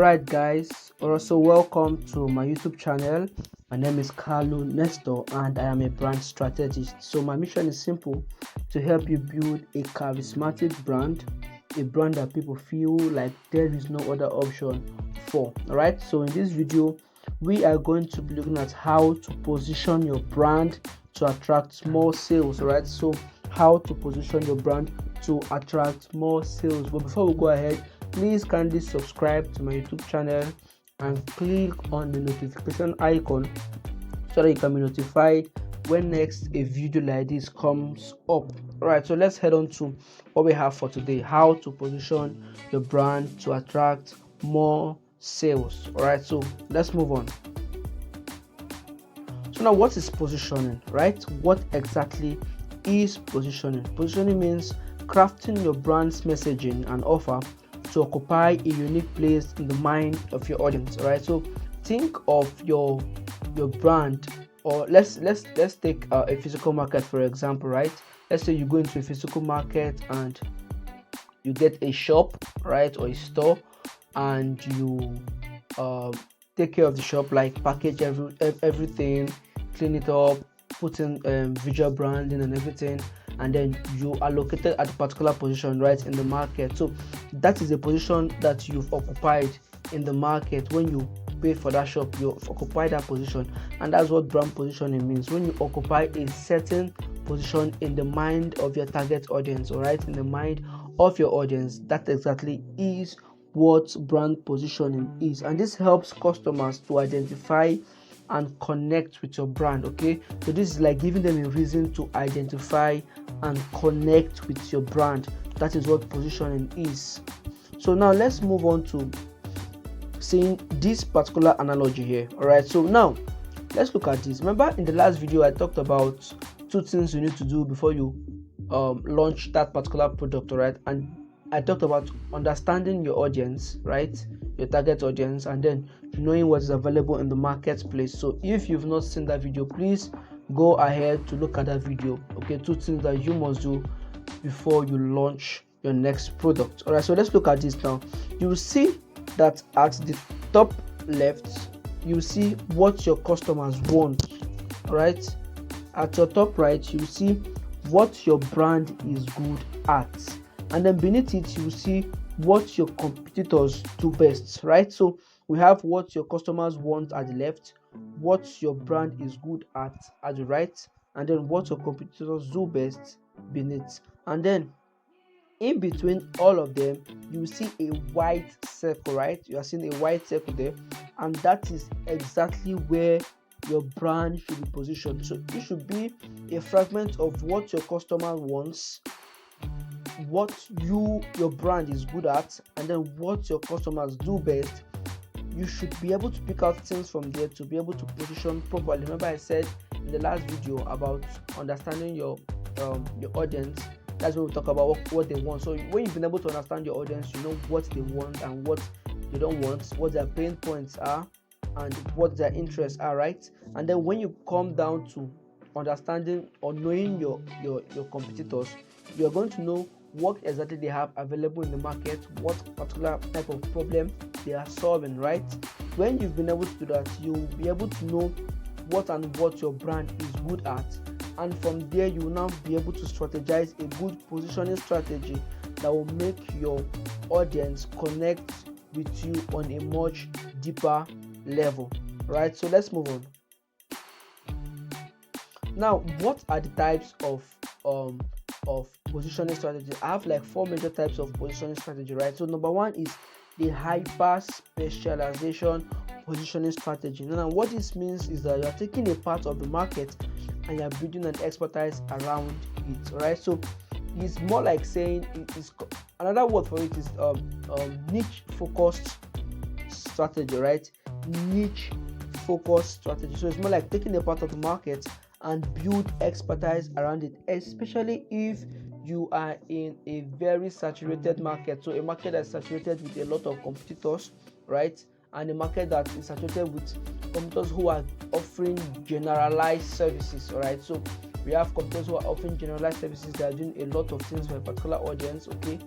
Alright guys, also welcome to my YouTube channel. My name is Carlo Nestor and I am a brand strategist. So my mission is simple: to help you build a charismatic brand, a brand that people feel like there is no other option for. Alright, so in this video we are going to be looking at how to position your brand to attract more sales. Alright, so how to position your brand to attract more sales. But before we go ahead, please kindly subscribe to my YouTube channel and click on the notification icon so that you can be notified when next a video like this comes up. Alright, so let's head on to what we have for today: how to position your brand to attract more sales. Alright, so let's move on. So now, what is positioning? Right, what exactly is positioning? Positioning means crafting your brand's messaging and offer to occupy a unique place in the mind of your audience. All right, so think of your brand, or let's take a physical market for example. Right, let's say you go into a physical market and you get a shop, right, or a store, and you take care of the shop, like package everything, clean it up, put in visual branding and everything, and then you are located at a particular position right in the market. So that is a position that you've occupied in the market. When you pay for that shop, you've occupied that position, and that's what brand positioning means. When you occupy a certain position in the mind of your target audience, all right, in the mind of your audience, that exactly is what brand positioning is. And this helps customers to identify and connect with your brand. Okay, so this is like giving them a reason to identify and connect with your brand. That is what positioning is. So now let's move on to seeing this particular analogy here. All right, so now let's look at this. Remember, in the last video I talked about two things you need to do before you launch that particular product. All right, and I talked about understanding your audience, right, your target audience, and then knowing what is available in the marketplace. So if you've not seen that video, please go ahead to look at that video. Okay, two things that you must do before you launch your next product. All right, so let's look at this now. You will see that at the top left, you see what your customers want. All right, at your top right, you see what your brand is good at, and then beneath it you see what your competitors do best. Right, so we have what your customers want at the left, what your brand is good at the right, and then what your competitors do best beneath. And then in between all of them, you see a white circle. Right, you are seeing a white circle there, and that is exactly where your brand should be positioned. So it should be a fragment of what your customer wants, what your brand is good at, and then what your customers do best. You should be able to pick out things from there to be able to position properly. Remember, I said in the last video about understanding your audience. That's when we talk about what they want. So when you've been able to understand your audience, you know what they want and what they don't want, what their pain points are and what their interests are, right? And then when you come down to understanding or knowing your competitors, you're going to know what exactly they have available in the market, what particular type of problem they are solving. Right, when you've been able to do that, you'll be able to know what your brand is good at, and from there you will now be able to strategize a good positioning strategy that will make your audience connect with you on a much deeper level. Right, so let's move on. Now, what are the types of positioning strategy? I have like 4 major types of positioning strategy. Right, so number one is the hyper specialization positioning strategy. Now what this means is that you are taking a part of the market and you are building an expertise around it. All right, so it's more like saying, it is another word for it is niche focused strategy. Right, niche focused strategy. So it's more like taking a part of the market and build expertise around it, especially if you are in a very saturated market. So a market that's saturated with a lot of competitors, right, and a market that is saturated with competitors who are offering generalized services. All right, so we have competitors who are offering generalized services. They are doing a lot of things for a particular audience. Okay,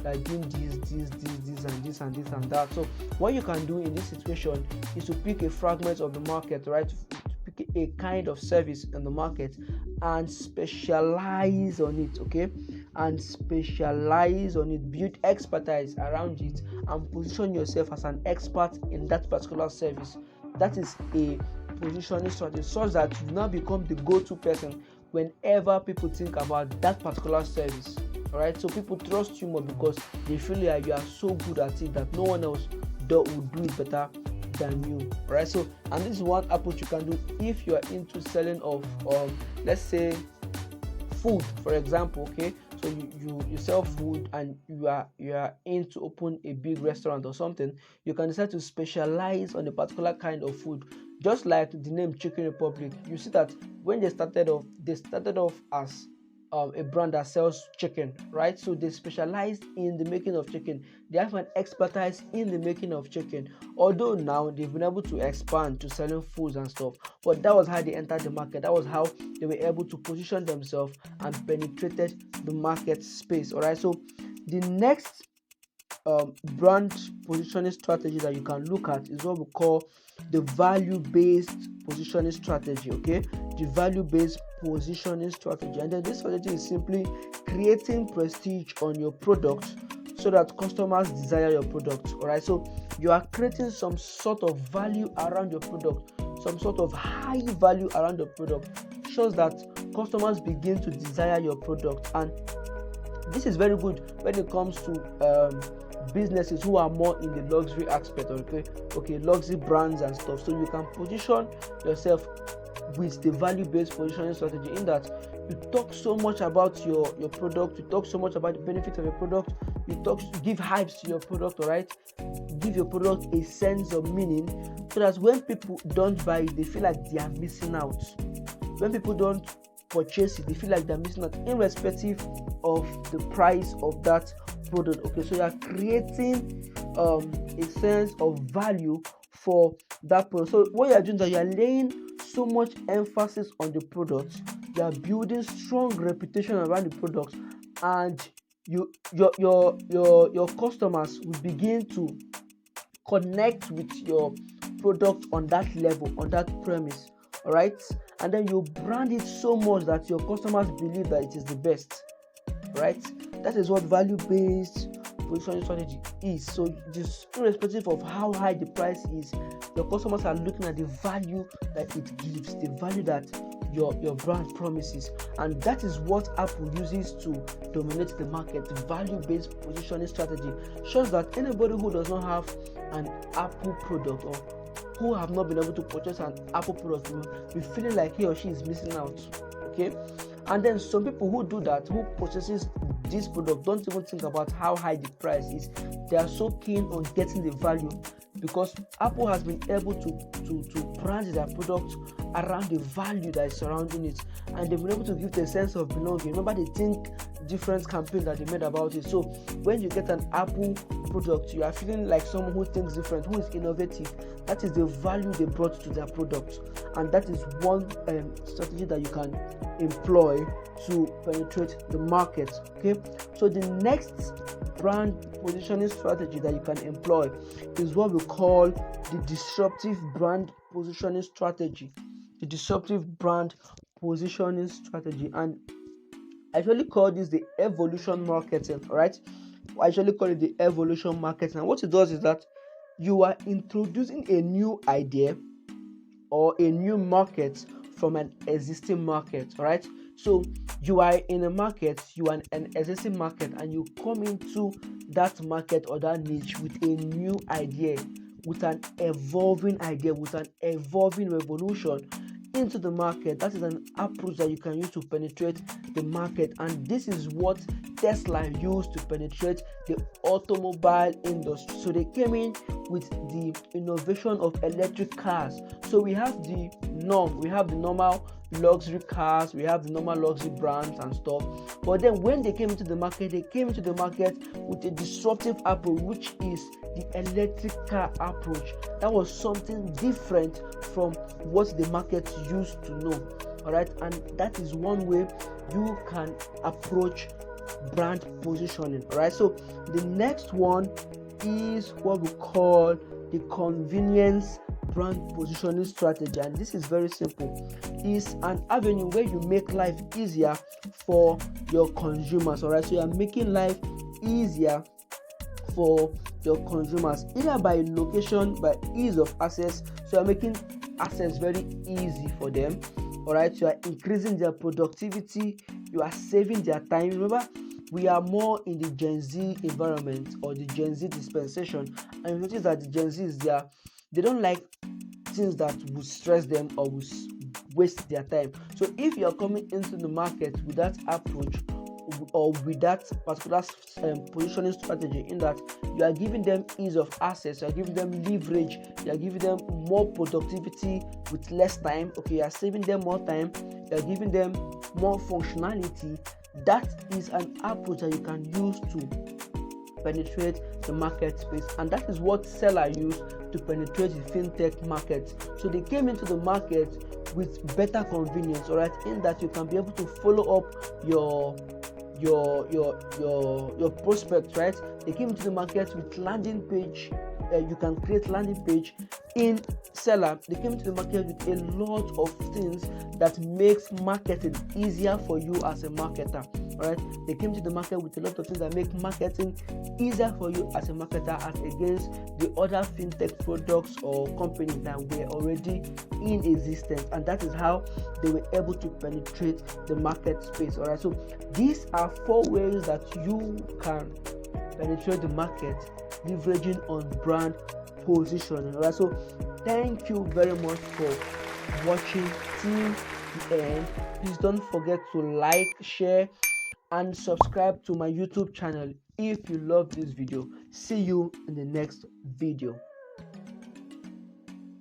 like doing this and that. So what you can do in this situation is to pick a fragment of the market, right? To pick a kind of service in the market and specialize on it, okay? And specialize on it, build expertise around it, and position yourself as an expert in that particular service. That is a positioning strategy, such that you now become the go-to person whenever people think about that particular service. Alright, so people trust you more because they feel like you are so good at it that no one else will do it better than you. Alright, so and this is one approach you can do if you are into selling of let's say food, for example. Okay, so you sell food and you are in to open a big restaurant or something. You can decide to specialize on a particular kind of food, just like the name Chicken Republic. You see that when they started off as a brand that sells chicken, right? So they specialized in the making of chicken. They have an expertise in the making of chicken. Although now they've been able to expand to selling foods and stuff, but that was how they entered the market. That was how they were able to position themselves and penetrated the market space. All right. So the next brand positioning strategy that you can look at is what we call the value-based positioning strategy. Okay, the value-based positioning strategy, and then this strategy is simply creating prestige on your product so that customers desire your product. All right, so you are creating some sort of value around your product, some sort of high value around your product, shows that customers begin to desire your product. And this is very good when it comes to businesses who are more in the luxury aspect. Okay, luxury brands and stuff. So you can position yourself with the value-based positioning strategy, in that you talk so much about your product, you talk so much about the benefits of your product, you give hypes to your product. All right, give your product a sense of meaning, so that when people don't buy it, they feel like they are missing out. When people don't purchase it, they feel like they're missing out, irrespective of the price of that product. Okay, so you are creating a sense of value for that product. So what you are doing is that you are laying so much emphasis on the product, you are building strong reputation around the product, and your customers will begin to connect with your product on that level, on that premise. All right, and then you brand it so much that your customers believe that it is the best. Right, that is what value-based positioning strategy is. So just irrespective of how high the price is, your customers are looking at the value that it gives, the value that your brand promises, and that is what Apple uses to dominate the market. The value-based positioning strategy shows that anybody who does not have an Apple product, or who have not been able to purchase an Apple product, will be feeling like he or she is missing out. Okay, and then some people who do that, who purchases this product, don't even think about how high the price is. They are so keen on getting the value, because Apple has been able to brand their product around the value that is surrounding it, and they've been able to give the sense of belonging. Remember the Think Different campaign that they made about it. So when you get an Apple product, you are feeling like someone who thinks different, who is innovative. That is the value they brought to their product, and that is one strategy that you can employ to penetrate the market. Okay, so the next brand positioning strategy that you can employ is what we call the disruptive brand positioning strategy. The disruptive brand positioning strategy, and I actually call this the evolution marketing. All right, I actually call it the evolution marketing. And what it does is that you are introducing a new idea or a new market from an existing market. All right, so you are in a market, you are an existing market, and you come into that market or that niche with a new idea, with an evolving idea, with an evolving revolution into the market. That is an approach that you can use to penetrate the market, and this is what Tesla used to penetrate the automobile industry. So they came in with the innovation of electric cars. So we have the normal luxury cars, we have the normal luxury brands and stuff, but then when they came into the market, they came into the market with a disruptive approach, which is the electric car approach. That was something different from what the market used to know. All right, and that is one way you can approach brand positioning. All right, so the next one is what we call the convenience brand positioning strategy, and this is very simple. It's an avenue where you make life easier for your consumers. All right, so you are making life easier for your consumers, either by location, by ease of access. So you're making access very easy for them. All right, you are increasing their productivity, you are saving their time. Remember, we are more in the Gen Z environment or the Gen Z dispensation, and you notice that the Gen Zs, they don't like things that will stress them or will waste their time. So if you're coming into the market with that approach or with that particular positioning strategy, in that you are giving them ease of access, you are giving them leverage, you are giving them more productivity with less time, okay, you are saving them more time, you are giving them more functionality, that is an approach that you can use to penetrate the market space. And that is what seller used to penetrate the fintech market. So they came into the market with better convenience, all right, in that you can be able to follow up your prospect, right? They came into the market with landing page. You can create landing page in seller. They came into the market with a lot of things that makes marketing easier for you as a marketer. All right, they came to the market with a lot of things that make marketing easier for you as a marketer, as against the other fintech products or companies that were already in existence. And that is how they were able to penetrate the market space. All right, so these are 4 ways that you can penetrate the market, leveraging on brand positioning. All right, so thank you very much for watching till the end. Please don't forget to like, share, and subscribe to my YouTube channel if you love this video. See you in the next video.